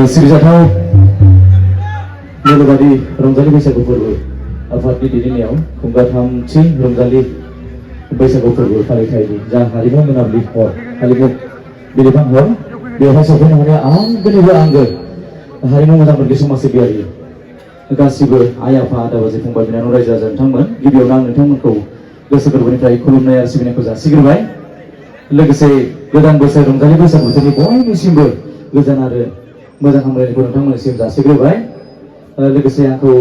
सिबिजाथाव मुलुगारि रंजालि बैसागु फोरबो आफादनि दैदेननायाव खुंगाथामथि रंजालि बैसागु फोरबो फालिथायनि जा हारिमु मोनाबिलि हर हारिमु बिलिफां हर बेवहाय सफैनो हानाया आंगोनिबो आंगो हारिमु मोजां मोनग्रा समाज सिबियारि गासिबो आइ आफा आदा बाजै फंबाय बिनानाव रायजो राजा नोंथांमोन गिबियावनो आं नोंथांमोनखौ गोसो गोरबोनिफ्राय खुलुमनाय आरो सिबिनायखौ जासिग्रोबाय लोगोसे गोदान बोसोर रंजालि बैसागु बोथोरनि बयनिसिमबो गोजोन आरो मोजां हामलायनायखौ नोंथांमोननिसिम जासिग्रोबाय लोगोसे आंखौ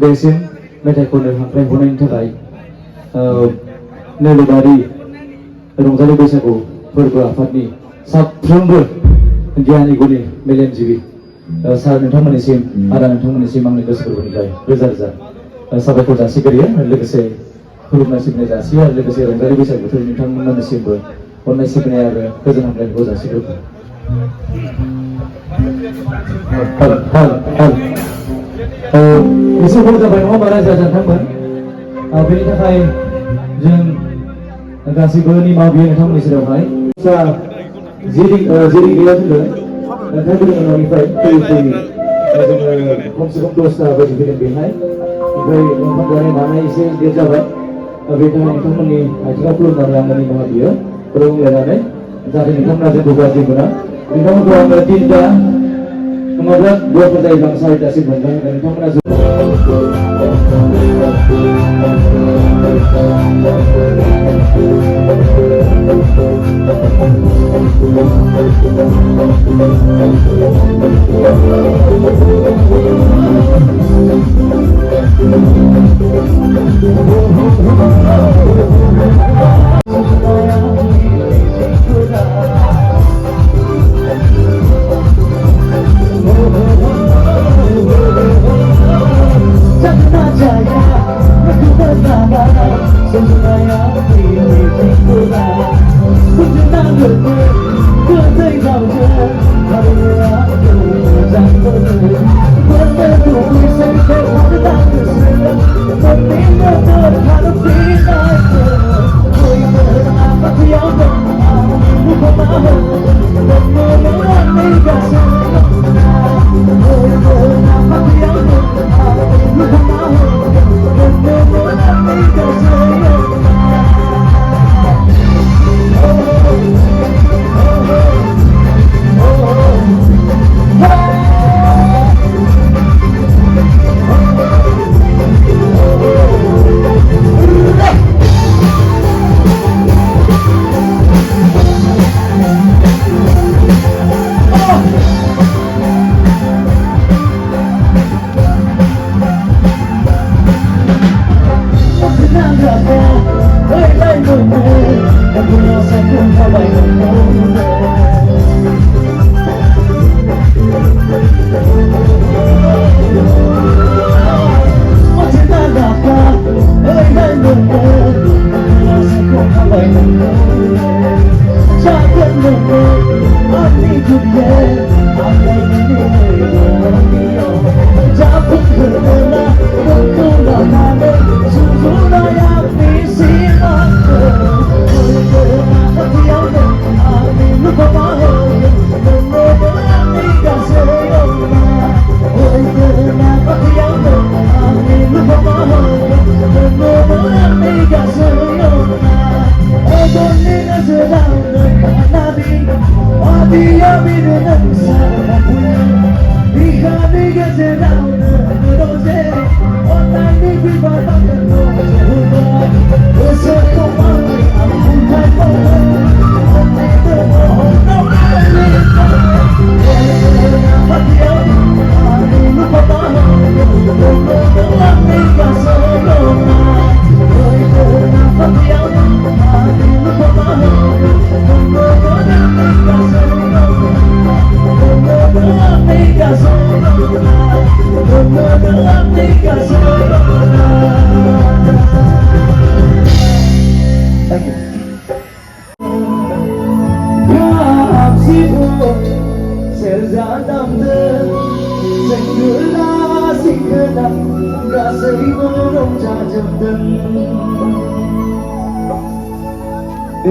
बेसिम मेथाइ खननो हांख्राय हरनायनि थाखाय मुलुगारि रंजालि बैसागु फोरबो आफादनि साफ्रोमबो गियानि गुनि मेलेमजिबि सार नोंथांमोननिसिम आदा नोंथांमोननिसिम आंनि गोसो गोरबोनिफ्राय रोजा रोजा साबायखर जासिग्रोयो लोगोसे खुलुमनाय सिबिनाय जासियो आरो लोगोसे रंजालि बैसागु बोथोरनि नोंथांमोननिसिमबो अननाय सिबिनाय आरो गोजोन हामलायनायखौ जासिग्रोबाय एसे खम जाबाय नङा होमबा रायजो राजा नोंथांमोन बेनि थाखाय जों गासैबो निमाहा बियो नोंथांमोननि सेरावहाय जेरै गैया जोङो नोंथांमोननि उनावनिफ्राय फैयै फैयै जोङो खमसे खम 10ता बाजि फैदों बेहाय ओमफ्राय ओंखाम जानाय मानाय एसे लेट जाबाय बेनि थाखाय नोंथांमोननि आथिङाव खुलुमनानै आङो निमाहा बियो खुलुमलायनानै जाहाथे नोंथांमोना जोंखौ गाज्रि मोना नोंथांमोनखौ आङो 3ता नङाब्ला 2ता जायोब्ला आं 4तासिम मोनगोन नोंथांमोना Jaya, aku bersama Sebenarnya diriku Kunjungan bertemu Ketai bangsa Hari aku jatuh Bertentu sampai pada keselam Berpindah terhadap kita Koi bernama tiada Lupa tahu Dan mengalami kasih Koi bernama tiada Lupa tahu Dan mengalami kasih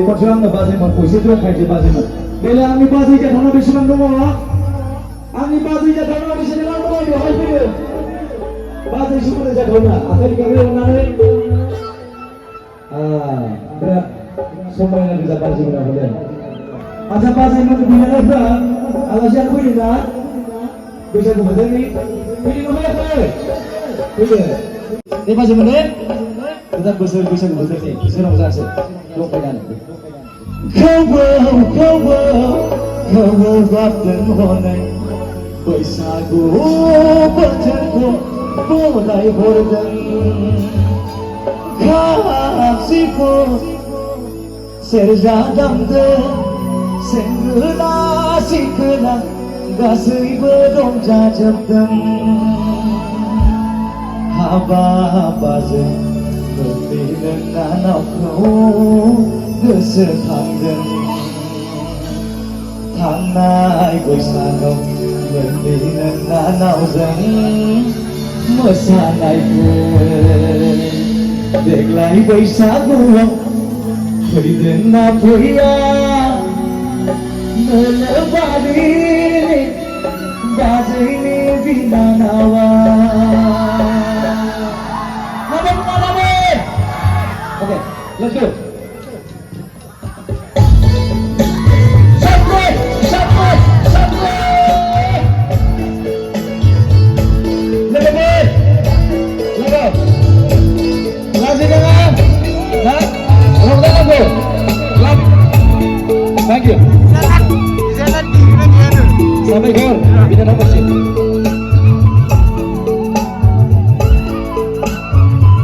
Konserang ngebaziman, puisi itu kaji baziman. Bila angin bazi jatuh nabi sedang dongol, angin bazi jatuh nabi sedang dongol dia hai pergi. Bazi super jatuh na, akhir kami orang ni. Berat, semua yang bisa bazi mana boleh. Asa bazi mana bila ada, kalau siapa pun ingat, bisa tu ni. Pilih nombor apa? Pilih. Ni bazi mana? Kita bisa ni. Senang saja. Dua pelan. Kau datang honai, Baisagu bertemu mulai berdan. Kasihku serjadamda, senggula sikla, gasai berong jajabdan. Haba baze, berpindah kau kesekandan. Tanai Baisagu berpindah nauzan, mesanai pun. Deglai Baisagu, berdenah pria, melebari bazai ni bina nawa. Okay, let's go. Thank you. Sampai gol, kita nomor sih.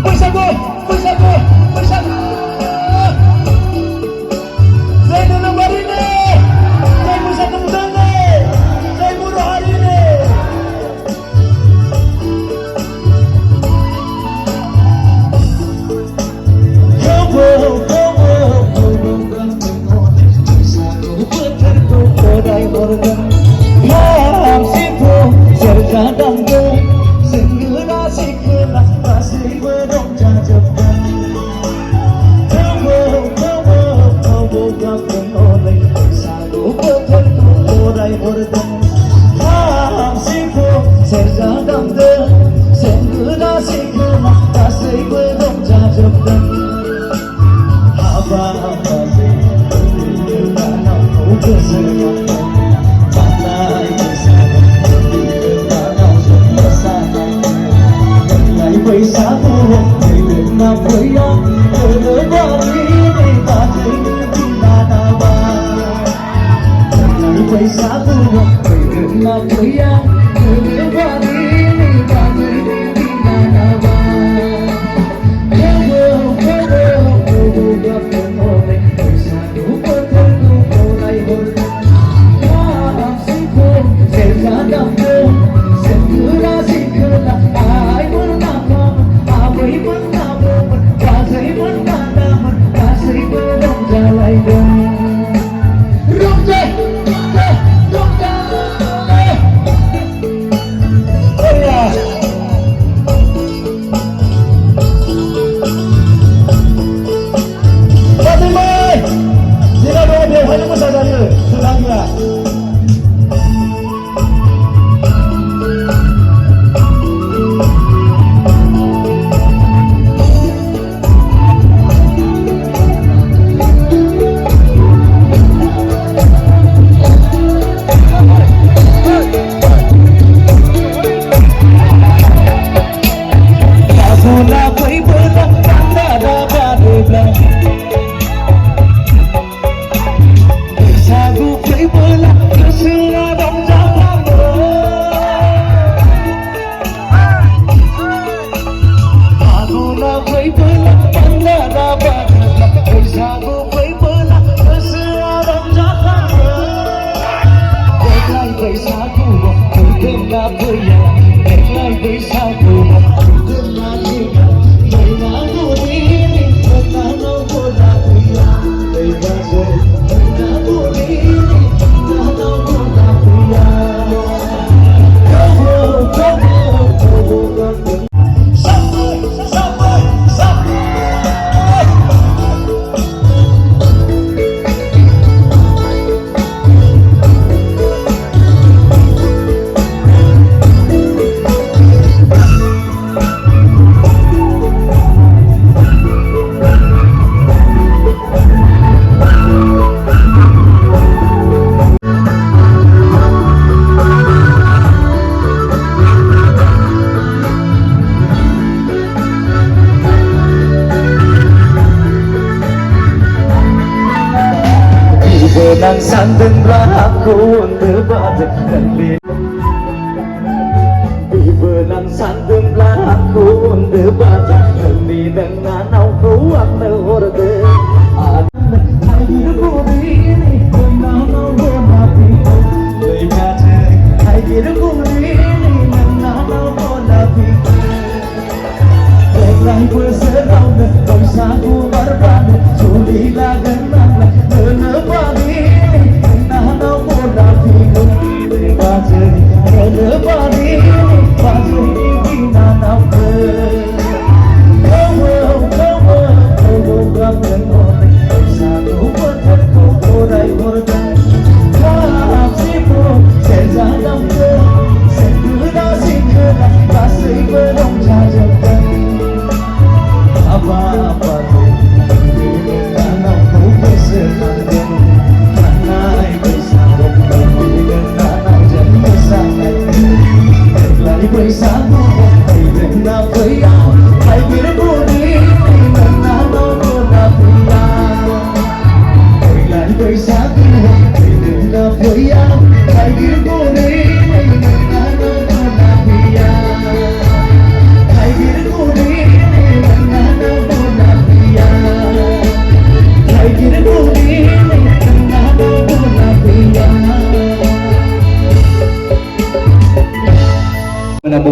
Baisagu. Nang sandeng aku untuk batik kembali Benang sandeng aku untuk batik kembali dengan aku waktu horde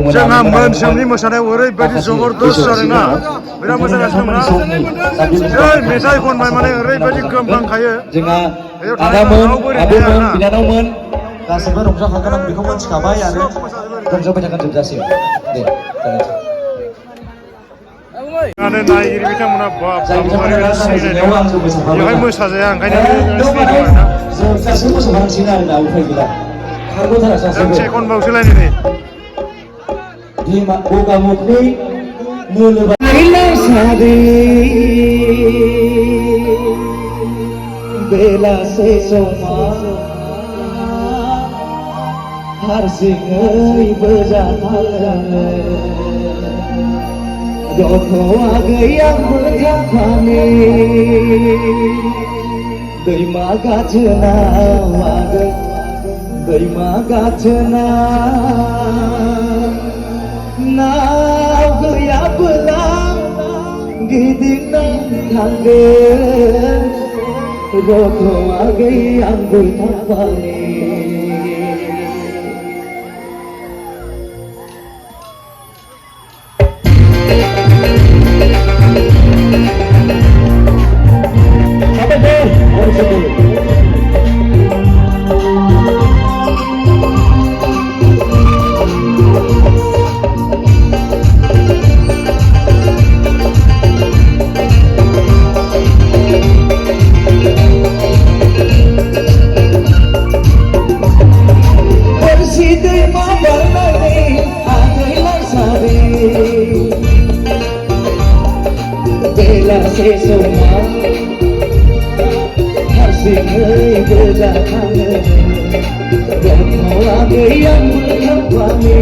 जोंहा मोनसोमनि मोसानायाव ओरैबायदि जबरदस्त आरोना बिराद मोजांगासिनो दंना जै मेथाइ खनबाय माने ओरैबायदि गोमखांखायो आदामोन आब'मोन बिनानावमोन गासैबो रंजाखागोन आं बेखौ मोनथिखाबाय आरो रंजाबाय थागोन जोबजासिम दे आरो नायगिरि बिथांमोना बेवहाय मोसाजाया ओंखायनो गासैबो मोसानांसिगोन आरोना उफाय गैला जों से खनबावसोलायनो नै di buka mukni mulu बेलासे समाव हारसिङै जालाङो गथ'आ गैया मोजांखानि दैमा गाथोना मागोन दैमा गाथोना नाव गैयाबोला गिदिंना थांगोन गथ'आ गैया मोजांखानि बेलासे समाव हारसिङै जालाङो गथ'आ गैया मोजांखानि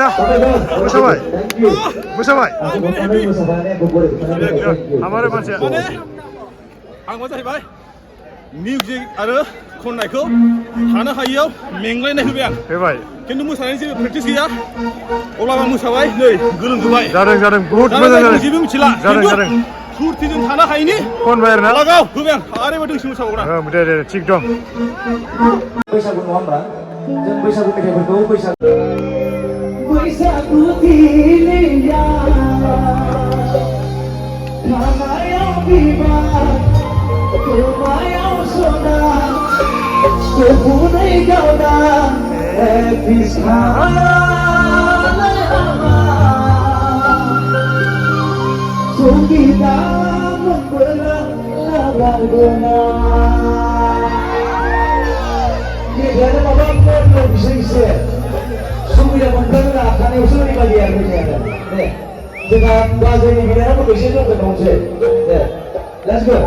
मोसाबाय मोसाबाय हमारे मानसिया आं मा जाहैबाय मिउजिक आरो खननायखौ थानो हायियाव मेंलायनाय होबाय आं फैबाय खिन्थु मोसानायनि जेबो प्रेक्टिस गैया अब्लाबो आं मोसाबाय नै गोलोमजोबबाय जादों बहुत मोजां जादों जेबो मिथिला जादों फुरथिजों थानो हायिनि खनबाय आरोना लागाव होबाय आं ओरैबायदि दोंसे मोसाबावग्रा दे थिग दं बैसागु नङा होमबा जों बैसागु मेथाइफोरखौ बैसागु थिलिया थानायाव बिबार गोमायाव सना गुबुनै गावना बिसानाय आमा संगीता मोनबोला लागागोना मेथाइयानो माबा मोननो बिसोर सुबिदा मोनथारगोन खानायावसो ओरैबायदि आरो मेथाइयानो दे जोंहा बाजैनि गिदिराबो एसे जौगाबावसै दे लेट्स गो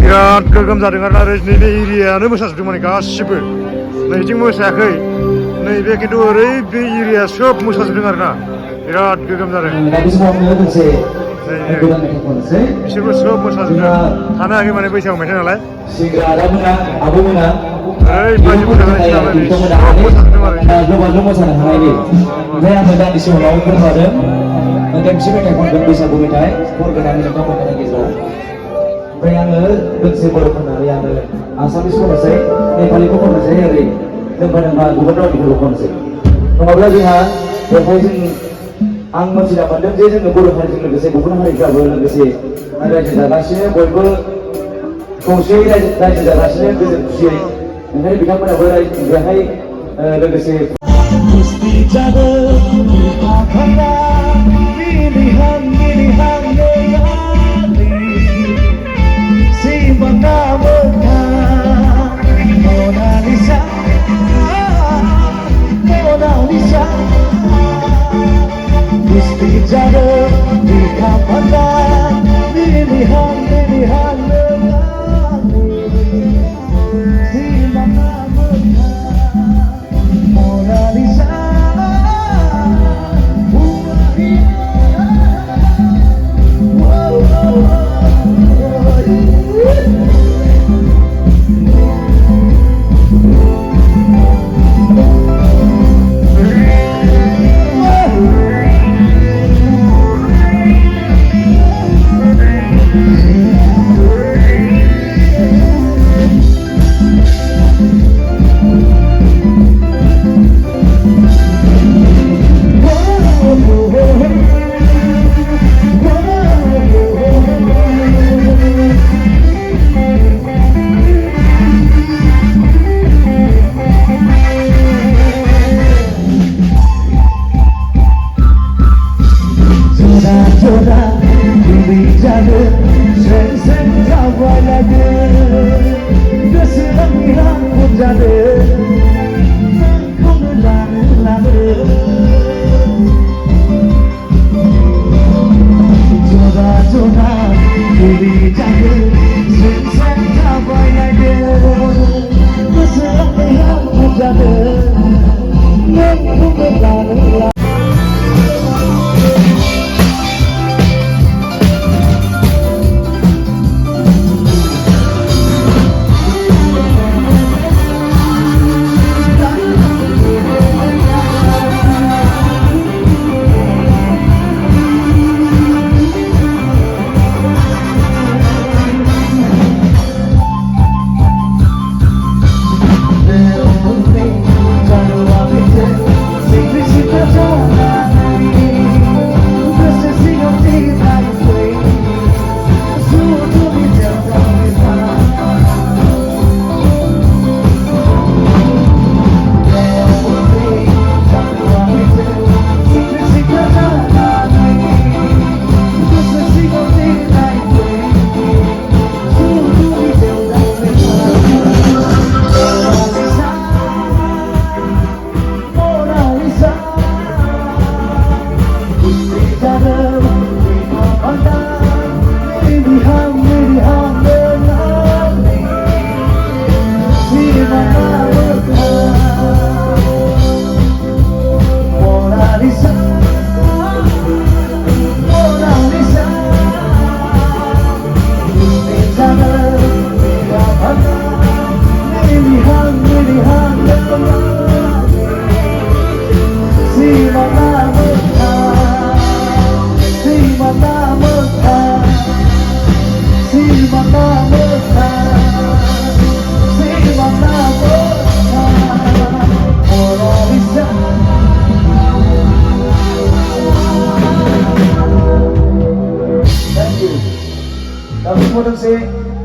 बिराद गोगोम जादों आरो नैबे एरियायानो मोसाजोबदों माने गासिबो नैथिं मोसायाखै नैबे खिन्थु ओरै बे एरिया सोब मोसाजोबदों आरोना बिराद गोगोम जादों बिसोरबो सोब मोसाजोबदों थानो हायाखै माने बैसागु मेथाइ नालाय ओरैबायदि मोसागासिनो नालाय सोब मोसाजोबदों आरो मोसानो हानायनि ओमफ्राय आङो दान्दिसे उनाव फोरमायदों देमसि मेथाइ खनगोन बैसागु मेथाइ खनगोन आङो नोंथांमोननि गेजेराव ओमफ्राय आङो दोंसे बर' खननानै आङो आसामिस खननोसै नेपालिखौ खननोसै ओरै दोंबा गुबुन रावनिखौल' खननोसै नङाब्ला जोंहा बेवहाय जों आं मोनथिना मोनदों जे जोङो बर' हारिजों लोगोसे गुबुन हारिफ्राबो लोगोसे रायजो जागासिनो बयबो खौसेयै रायजो जागासिनो गोजोन खुसियै ओंखायनो बिथांमोनाबो बेहाय लोगोसे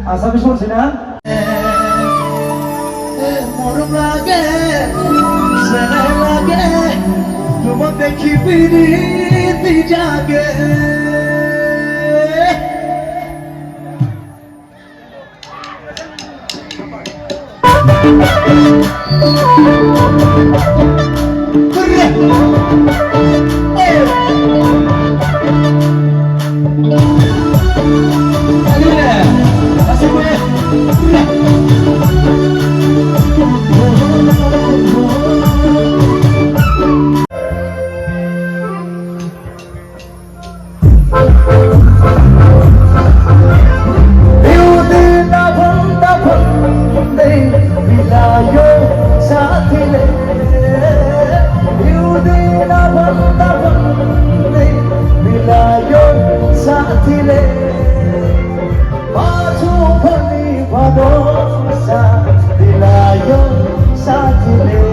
아사미 손지나 모름라게 세날라게 두번째 기분이 뛰자게 그래 다시 보내 साथिले हिउँदिन भन्दा भन्दै मिलायो साथीले बाँचो भनी भरोसा दिलायो साथीले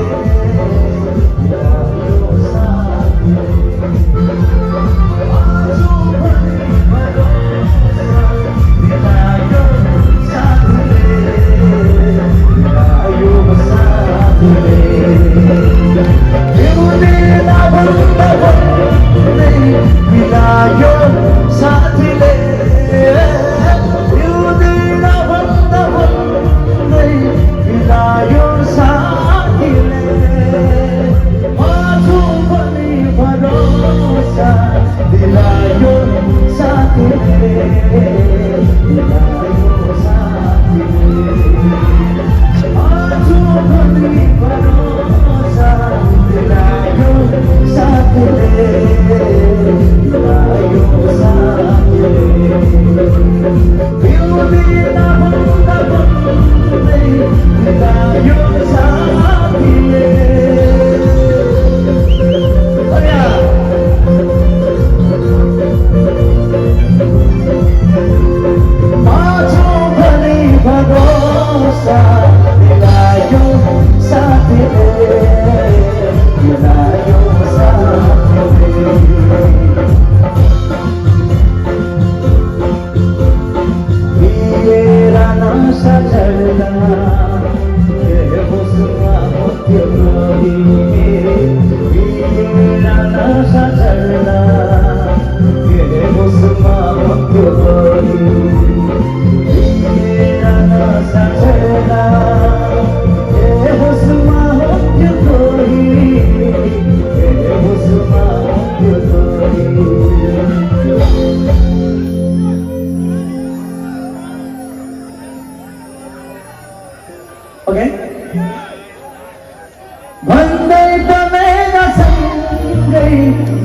भन्दै बनेर सँगै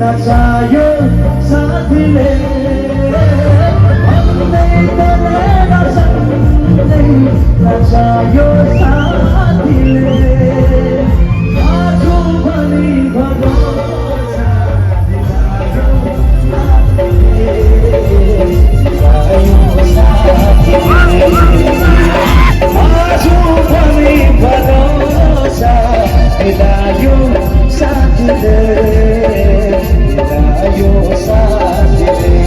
नचायो साथीले भन्दै बनेर सँगै नचायो साथीले आजु भनी भरोसा दिलायो साथीले आजु भनी भरोसा दिलायो साथीले दिलायो साथीले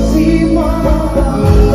Simon